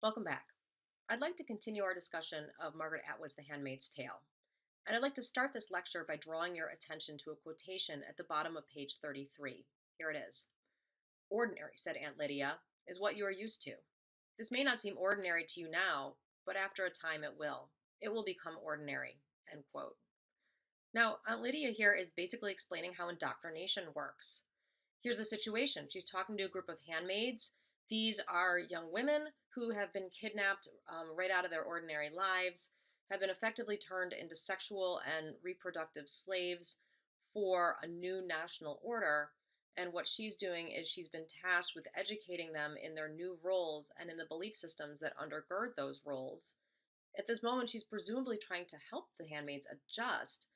Welcome back. I'd like to continue our discussion of Margaret Atwood's The Handmaid's Tale. And I'd like to start this lecture by drawing your attention to a quotation at the bottom of page 33. Here it is. "Ordinary," said Aunt Lydia, "is what you are used to. This may not seem ordinary to you now, but after a time it will. It will become ordinary." End quote. Now, Aunt Lydia here is basically explaining how indoctrination works. Here's the situation. She's talking to a group of handmaids. These are young women who have been kidnapped right out of their ordinary lives, have been effectively turned into sexual and reproductive slaves for a new national order. And what she's doing is she's been tasked with educating them in their new roles and in the belief systems that undergird those roles. At this moment, she's presumably trying to help the handmaids adjust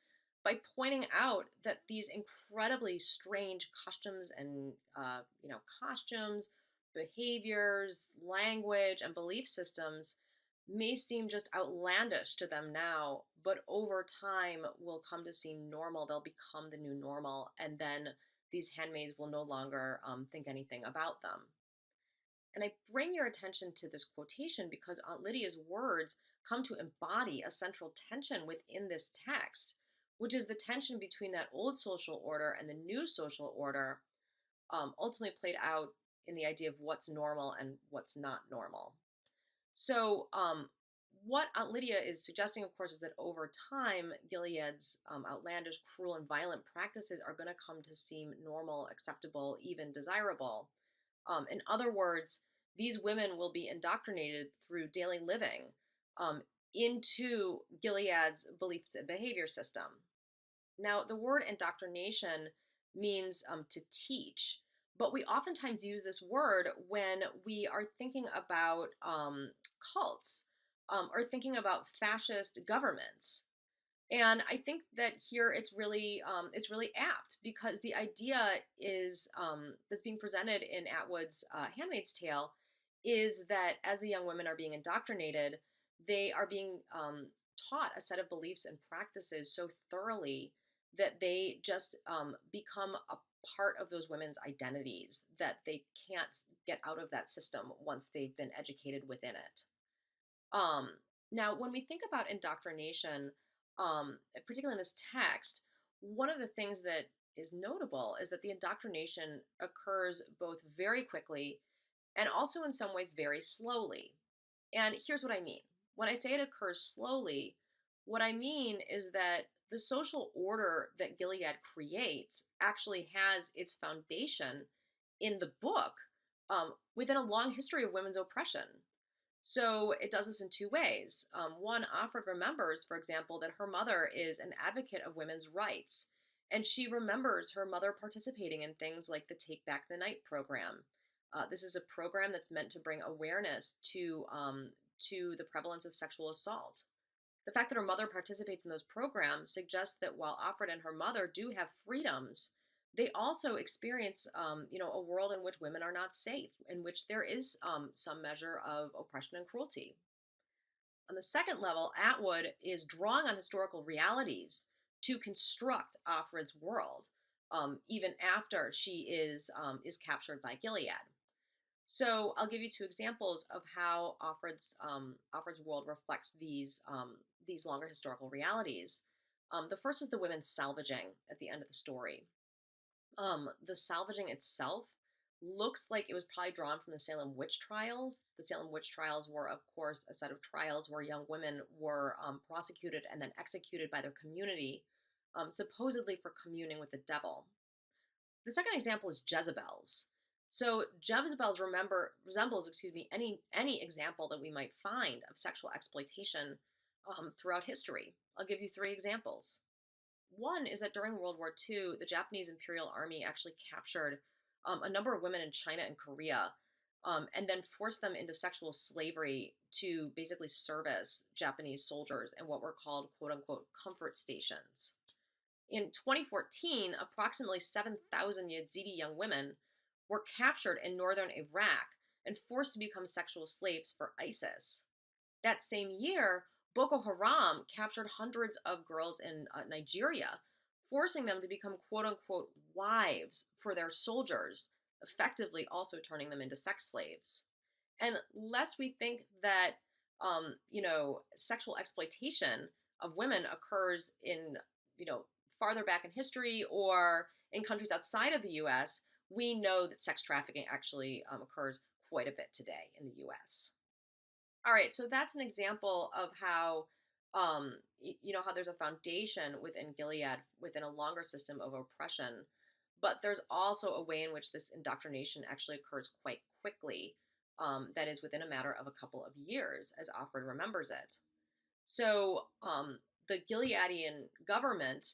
by pointing out that these incredibly strange customs and costumes, behaviors, language, and belief systems may seem just outlandish to them now, but over time will come to seem normal. They'll become the new normal, and then these handmaids will no longer think anything about them. And I bring your attention to this quotation because Aunt Lydia's words come to embody a central tension within this text, which is the tension between that old social order and the new social order, ultimately played out in the idea of what's normal and what's not normal. So, what Aunt Lydia is suggesting, of course, is that over time, Gilead's outlandish, cruel, and violent practices are going to come to seem normal, acceptable, even desirable. In other words, these women will be indoctrinated through daily living um, into Gilead's beliefs and behavior system. Now, the word indoctrination means to teach, but we oftentimes use this word when we are thinking about cults or thinking about fascist governments. And I think that here it's really apt because the idea is that's being presented in Atwood's *Handmaid's Tale* is that as the young women are being indoctrinated, they are being taught a set of beliefs and practices so thoroughly that they just become a part of those women's identities that they can't get out of that system once they've been educated within it. Um, Now, when we think about indoctrination, particularly in this text, one of the things that is notable is that the indoctrination occurs both very quickly and also in some ways very slowly. And here's what I mean. When I say it occurs slowly, what I mean is that the social order that Gilead creates actually has its foundation in the book within a long history of women's oppression. So it does this in two ways. One, Offred remembers, for example, that her mother is an advocate of women's rights, and she remembers her mother participating in things like the Take Back the Night program. This is a program that's meant to bring awareness to the prevalence of sexual assault. The fact that her mother participates in those programs suggests that while Offred and her mother do have freedoms, they also experience, a world in which women are not safe, in which there is some measure of oppression and cruelty. On the second level, Atwood is drawing on historical realities to construct Offred's world, even after she is captured by Gilead. So I'll give you two examples of how Offred's world reflects these longer historical realities. The first is the women's salvaging at the end of the story. The salvaging itself looks like it was probably drawn from the Salem witch trials. The Salem witch trials were, of course, a set of trials where young women were prosecuted and then executed by their community, supposedly for communing with the devil. The second example is Jezebel's. So Jezebel's resembles, any example that we might find of sexual exploitation throughout history. I'll give you three examples. One is that during World War II, the Japanese Imperial Army actually captured a number of women in China and Korea, and then forced them into sexual slavery to basically service Japanese soldiers in what were called quote unquote comfort stations. In 2014, approximately 7,000 Yazidi young women were captured in northern Iraq and forced to become sexual slaves for ISIS. That same year, Boko Haram captured hundreds of girls in Nigeria, forcing them to become quote unquote wives for their soldiers, effectively also turning them into sex slaves. And lest we think that, sexual exploitation of women occurs in, farther back in history or in countries outside of the US, we know that sex trafficking actually occurs quite a bit today in the US. All right, so that's an example of how, how there's a foundation within Gilead within a longer system of oppression, but there's also a way in which this indoctrination actually occurs quite quickly. That is within a matter of a couple of years, as Alfred remembers it. So the Gileadian government,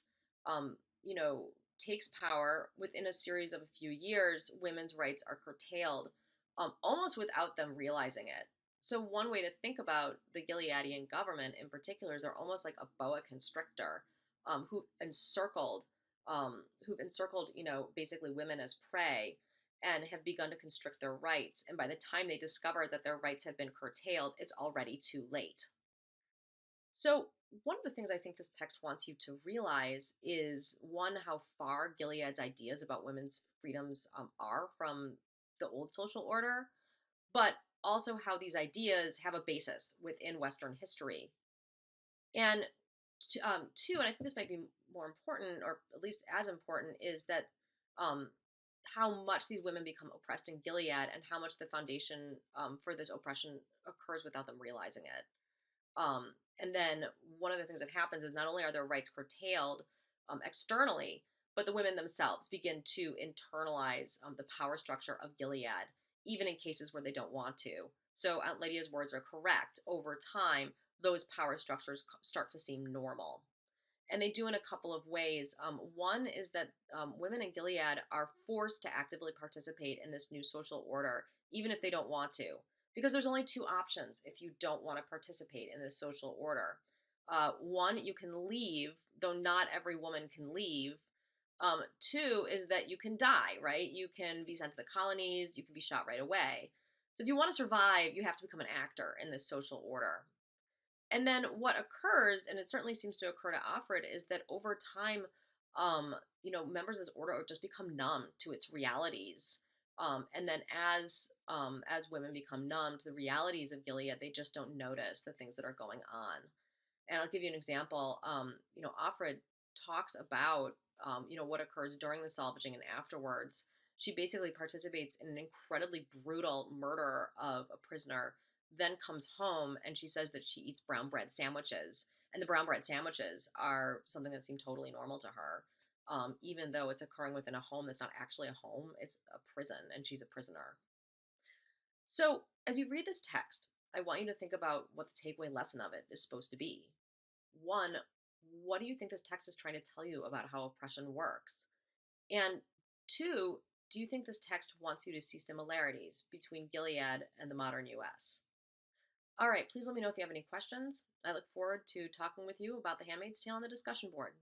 um, you know, takes power within a series of a few years. Women's rights are curtailed, almost without them realizing it. So one way to think about the Gileadian government in particular is they're almost like a boa constrictor, who've encircled, basically women as prey, and have begun to constrict their rights. And by the time they discover that their rights have been curtailed, it's already too late. So, one of the things I think this text wants you to realize is one, how far Gilead's ideas about women's freedoms are from the old social order, but also how these ideas have a basis within Western history. And two, and I think this might be more important, or at least as important, is that um, how much these women become oppressed in Gilead and how much the foundation for this oppression occurs without them realizing it. Um, and then one of the things that happens is not only are their rights curtailed externally, but the women themselves begin to internalize the power structure of Gilead, even in cases where they don't want to. So Aunt Lydia's words are correct. Over time, those power structures start to seem normal. And they do in a couple of ways. One is that women in Gilead are forced to actively participate in this new social order, even if they don't want to, because there's only two options if you don't want to participate in this social order. One, you can leave, though not every woman can leave. Two is that you can die, right? You can be sent to the colonies, you can be shot right away. So if you want to survive, you have to become an actor in this social order. And then what occurs, and it certainly seems to occur to Offred, is that over time, members of this order just become numb to its realities. And then as women become numb to the realities of Gilead, they just don't notice the things that are going on. And I'll give you an example. Offred talks about, what occurs during the salvaging and afterwards. She basically participates in an incredibly brutal murder of a prisoner, then comes home and she says that she eats brown bread sandwiches. And the brown bread sandwiches are something that seemed totally normal to her, even though it's occurring within a home that's not actually a home, it's a prison, and she's a prisoner. So, as you read this text, I want you to think about what the takeaway lesson of it is supposed to be. One, what do you think this text is trying to tell you about how oppression works? And two, do you think this text wants you to see similarities between Gilead and the modern US? All right, please let me know if you have any questions. I look forward to talking with you about The Handmaid's Tale on the discussion board.